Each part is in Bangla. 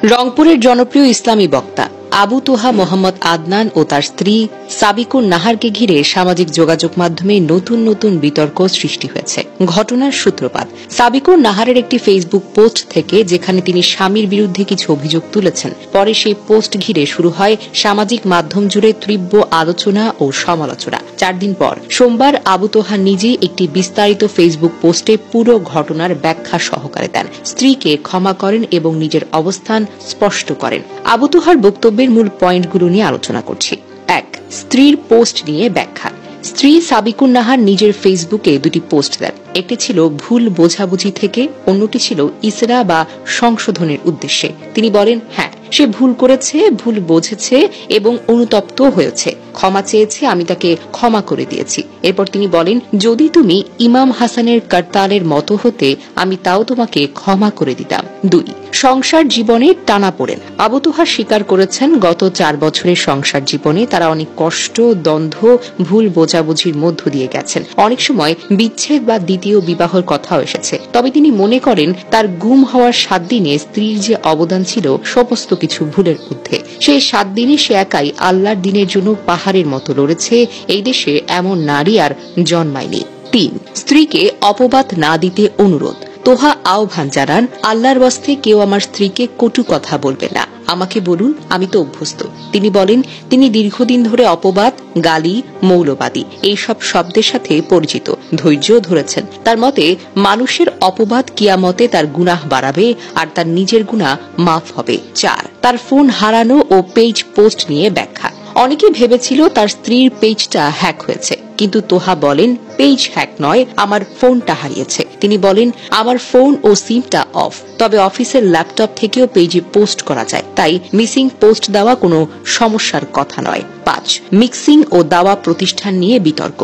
রংপুরের জনপ্রিয় ইসলামী বক্তা আবু তোহা মোহাম্মদ আদনান ও তার স্ত্রী সাবিকুন নাহারকে ঘিরে সামাজিক যোগাযোগ মাধ্যমে নতুন নতুন বিতর্ক সৃষ্টি হয়েছে। ঘটনার সূত্রপাত সাবিকুন নাহারের একটি ফেসবুক পোস্ট থেকে, যেখানে তিনি স্বামীর বিরুদ্ধে কিছু অভিযোগ তুলেছেন। পরে সেই পোস্ট ঘিরে শুরু হয় সামাজিক মাধ্যম জুড়ে তীব্র আলোচনা ও সমালোচনা। 4 দিন পর সোমবার আবু তোহা নিজেই একটি বিস্তারিত ফেসবুক পোস্টে পুরো ঘটনার ব্যাখ্যা সহকারে দেন, স্ত্রীকে ক্ষমা করেন এবং নিজের অবস্থান স্পষ্ট করেন। আবু তোহার বক্তব্যের মূল পয়েন্টগুলো নিয়ে আলোচনা করছি। 1. স্ত্রীর পোস্ট নিয়ে ব্যাখ্যা। স্ত্রী সাবিকুন নাহার নিজের ফেসবুকে 2টি পোস্ট দেন। একটি ছিল ভুল বোঝাবুঝি থেকে, অন্যটি ছিল ইসরা বা সংশোধনের উদ্দেশ্যে। তিনি বলেন, হ্যাঁ, সে ভুল করেছে, ভুল বুঝেছে এবং অনুতপ্ত হয়েছে, ক্ষমা চেয়েছে, আমি তাকে ক্ষমা করে দিয়েছি। এরপর তিনি বলেন, যদি তুমি ইমাম হাসানের করতালের মতো হতে, আমি তাও তোমাকে ক্ষমা করে দিতাম। 2. সংসার জীবনে টানাপোড়েন। আবু তোহা স্বীকার করেছেন, গত 4 বছরের সংসার জীবনে তারা অনেক কষ্ট, দ্বন্দ্ব, ভুল বোঝাবুঝির মধ্য দিয়ে গেছেন। অনেক সময় বিচ্ছেদ বা দ্বিতীয় বিবাহের কথাও এসেছে। তবে তিনি মনে করেন, তার গুম হওয়ার 7 দিনে স্ত্রীর যে অবদান ছিল সমস্ত কিছু ভুলের ঊর্ধ্বে। সেই 7 দিনে সে একাই আল্লাহর দিনের জন্য পাহাড়ের মতো লড়েছে। এই দেশে এমন নারী আর জন্মায়নি। 3. স্ত্রীকে অপবাদ না দিতে অনুরোধ। তোহা আহ্বান জানান, আল্লাহর ওয়াস্তে কেউ আমার স্ত্রীকে কটু কথা বলবে না, আমাকে বলুন, আমি তো অভ্যস্ত। তিনি বলেন, তিনি দীর্ঘদিন ধরে অপবাদ, গালি, মৌলবাদী এইসব শব্দের সাথে পরিচিত, ধৈর্য ধরেছেন। তার মতে, মানুষের অপবাদ কিয়ামতে তার গুনাহ বাড়াবে আর তার নিজের গুনাহ মাফ হবে। 4. তার ফোন হারানো ও পেজ পোস্ট নিয়ে ব্যাখ্যা। অনেকে ভেবেছিল তার স্ত্রীর পেজটা হ্যাক হয়েছে, কিন্তু তোহা বলেন, পেজ হ্যাক নয়, আমার ফোনটা হারিয়েছে। তিনি বলেন, আমার ফোন ও সিমটা অফ, তবে অফিসের ল্যাপটপ থেকেও পেজে পোস্ট করা যায়, তাই মিসিং পোস্ট দেওয়া কোনো সমস্যার কথা নয়। 5. মিক্সিং ও দাওয়া প্রতিষ্ঠান নিয়ে বিতর্ক।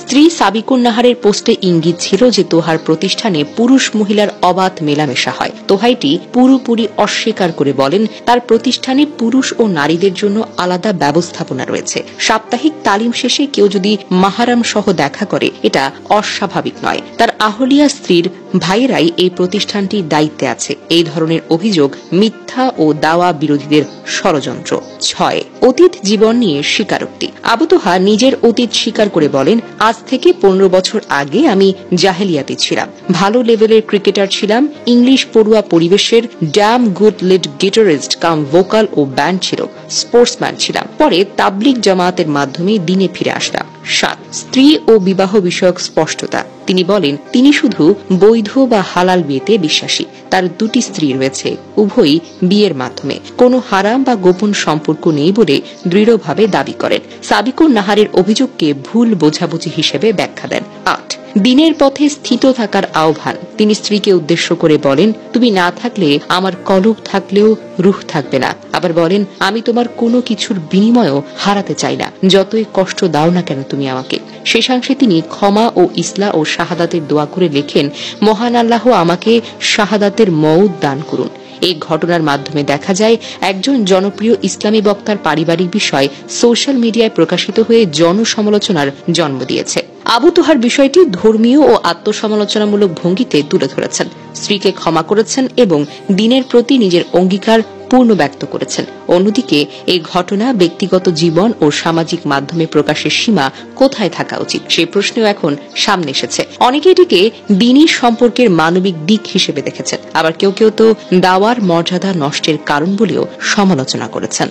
স্ত্রী সাবিকুন নাহারের পোস্টে ইঙ্গিত ছিল যে তোহার প্রতিষ্ঠানে পুরুষ মহিলার অবাধ মেলামেশা হয়। তোহাইটি পুরোপুরি অস্বীকার করে বলেন, তার প্রতিষ্ঠানে পুরুষ ও নারীদের জন্য আলাদা ব্যবস্থাপনা রয়েছে। সাপ্তাহিক তালিম শেষে কেউ যদি মাহারাম সহ দেখা করে, এটা অস্বাভাবিক নয়। তার আহলিয়া স্ত্রীর ভাইয়েরাই এই প্রতিষ্ঠানটির দায়িত্বে আছে। এই ধরনের অভিযোগ মিথ্যা ও দাওয়া বিরোধীদের ষড়যন্ত্র। 6. অতীত জীবন নিয়ে স্বীকারোক্তি। আবু তোহা নিজের অতীত স্বীকার করে বলেন, আজ থেকে 15 বছর আগে আমি জাহেলিয়াতে ছিলাম, ভালো লেভেলের ক্রিকেটার ছিলাম, ইংলিশ পড়ুয়া পরিবেশের ড্যাম গুড লিড গিটারিস্ট কাম ভোকাল ও ব্যান্ড ছিল, স্পোর্টসম্যান ছিলাম। পরে তাবলিগ জামাতের মাধ্যমে দিনে ফিরে আসলাম। 7. স্ত্রী ও বিবাহ বিষয়ক স্পষ্টতা। তিনি বলেন, তিনি শুধু বৈধ বা হালাল বিয়েতে বিশ্বাসী। তার 2টি স্ত্রী রয়েছে, উভয়ই বিয়ের মাধ্যমে, কোনো হারাম বা গোপন সম্পর্ক নেই বলে দৃঢ়ভাবে দাবি করেন। সাবিকুন নাহারের অভিযোগকে ভুল বোঝাবুঝি হিসেবে ব্যাখ্যা দেন। 8. দিনের পথে স্থিত থাকার আহ্বান। তিনি স্ত্রীকে উদ্দেশ্য করে বলেন, তুমি না থাকলে আমার কলব থাকলেও রূহ থাকবে না। আবার বলেন, আমি তোমার কোনো কিছুর বিনিময়ও হারাতে চাই না, যতই কষ্ট দাও না কেন তুমি আমাকে। শেষাংশে তিনি ক্ষমা ও ইসলাহ ও শাহাদাতের দোয়া করে লেখেন, মহান আল্লাহ আমাকে শাহাদাতের মওত দান করুন। এই ঘটনার মাধ্যমে দেখা যায়, একজন জনপ্রিয় ইসলামী বক্তার পারিবারিক বিষয় সোশ্যাল মিডিয়ায় প্রকাশিত হয়ে জনসমালোচনার জন্ম দিয়েছে। আবু তোহার বিষয়টি ধর্মীয় ও আত্মসমালোচনামূলক ভঙ্গিতে তুলে ধরেছেন, স্ত্রীকে ক্ষমা করেছেন এবং দিনের প্রতি নিজের অঙ্গীকার পূর্ণ ব্যক্ত করেছেন। অন্যদিকে এই ঘটনা ব্যক্তিগত জীবন ও সামাজিক মাধ্যমে প্রকাশের সীমা কোথায় থাকা উচিত, সেই প্রশ্নও এখন সামনে এসেছে। অনেকে এটিকে দ্বীনি সম্পর্কের মানবিক দিক হিসেবে দেখেছেন, আবার কেউ কেউ তো দাওয়ার মর্যাদা নষ্টের কারণ বলেও সমালোচনা করেছেন।